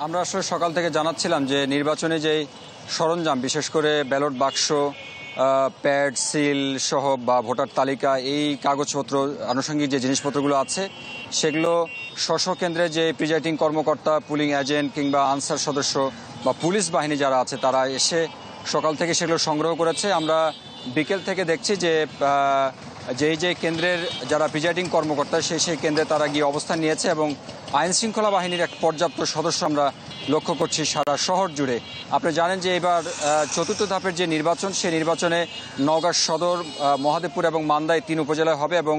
আমরা আসলে সকাল থেকে জানাচ্ছিলাম যে নির্বাচনে যে সরঞ্জাম, বিশেষ করে ব্যালট বাক্স, প্যাড, সিল সহ বা ভোটার তালিকা, এই কাগজপত্র, আনুষঙ্গিক যে জিনিসপত্রগুলো আছে সেগুলো স্ব কেন্দ্রে যে প্রিজাইডিং কর্মকর্তা, পুলিং এজেন্ট কিংবা আনসার সদস্য বা পুলিশ বাহিনী যারা আছে তারা এসে সকাল থেকে সেগুলো সংগ্রহ করেছে। আমরা বিকেল থেকে দেখছি যে যে কেন্দ্রের যারা প্রিজাইডিং কর্মকর্তা সেই কেন্দ্রে তারা গিয়ে অবস্থান নিয়েছে এবং আইন শৃঙ্খলা বাহিনীর এক পর্যাপ্ত সদস্য আমরা লক্ষ্য করছি সারা শহর জুড়ে। আপনি জানেন যে এবার চতুর্থ ধাপের যে নির্বাচন, সেই নির্বাচনে নওগাঁ সদর, মহাদেবপুর এবং মান্দায় 3 উপজেলায় হবে এবং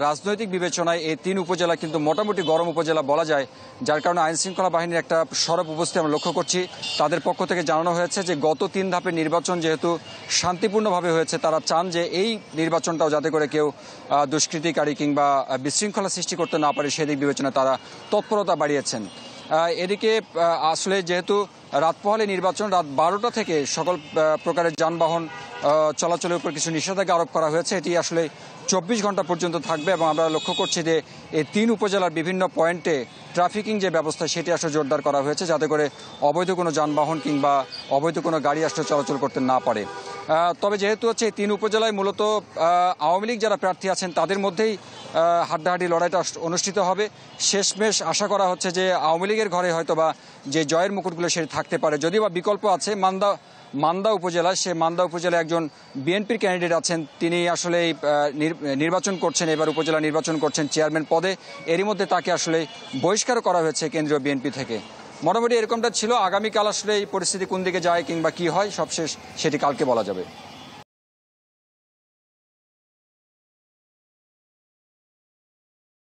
রাজনৈতিক বিবেচনায় এই 3 উপজেলা কিন্তু মোটামুটি গরম উপজেলা বলা যায়, যার কারণে আইন শৃঙ্খলা বাহিনীর একটা সরব উপস্থিতি আমরা লক্ষ্য করছি। তাদের পক্ষ থেকে জানানো হয়েছে যে গত 3 ধাপের নির্বাচন যেহেতু শান্তিপূর্ণভাবে হয়েছে, তারা চান যে এই নির্বাচনটাও যাতে করে কেউ দুষ্কৃতিকারী কিংবা বিশৃঙ্খলা সৃষ্টি করতে না পারে, সেদিক বিবেচনায় তারা তৎপরতা বাড়িয়েছেন। এদিকে আসলে যেহেতু রাত পোহালে নির্বাচন, রাত 12টা থেকে সকল প্রকারের যানবাহন চলাচলের উপর কিছু নিষেধাজ্ঞা আরোপ করা হয়েছে। এটি আসলে 24 ঘন্টা পর্যন্ত থাকবে এবং আমরা লক্ষ্য করছি যে এই 3 উপজেলার বিভিন্ন পয়েন্টে ট্রাফিকিং যে ব্যবস্থা সেটি আসলে জোরদার করা হয়েছে, যাতে করে অবৈধ কোনো যানবাহন কিংবা অবৈধ কোনো গাড়ি আসলে চলাচল করতে না পারে। তবে যেহেতু হচ্ছে এই 3 উপজেলায় মূলত আওয়ামী লীগ যারা প্রার্থী আছেন তাদের মধ্যেই হাড্ডাহাড্ডি লড়াইটা অনুষ্ঠিত হবে। শেষমেশ আশা করা হচ্ছে যে আওয়ামী লীগের ঘরে হয়তো বা যে জয়ের মুকুটগুলো সেটি থাকতে পারে। যদিও বা বিকল্প আছে মান্দা উপজেলা, সে মান্দা উপজেলায় একজন বিএনপির ক্যান্ডিডেট আছেন, তিনি আসলে নির্বাচন করছেন, এবার উপজেলা নির্বাচন করছেন চেয়ারম্যান পদে। এরই মধ্যে তাকে আসলে বহিষ্কার করা হয়েছে কেন্দ্রীয় বিএনপি থেকে। মোটামুটি এরকমটা ছিল। আগামীকাল আসলে এই পরিস্থিতি কোন দিকে যায় কিংবা কি হয় সবশেষ সেটি কালকে বলা যাবে।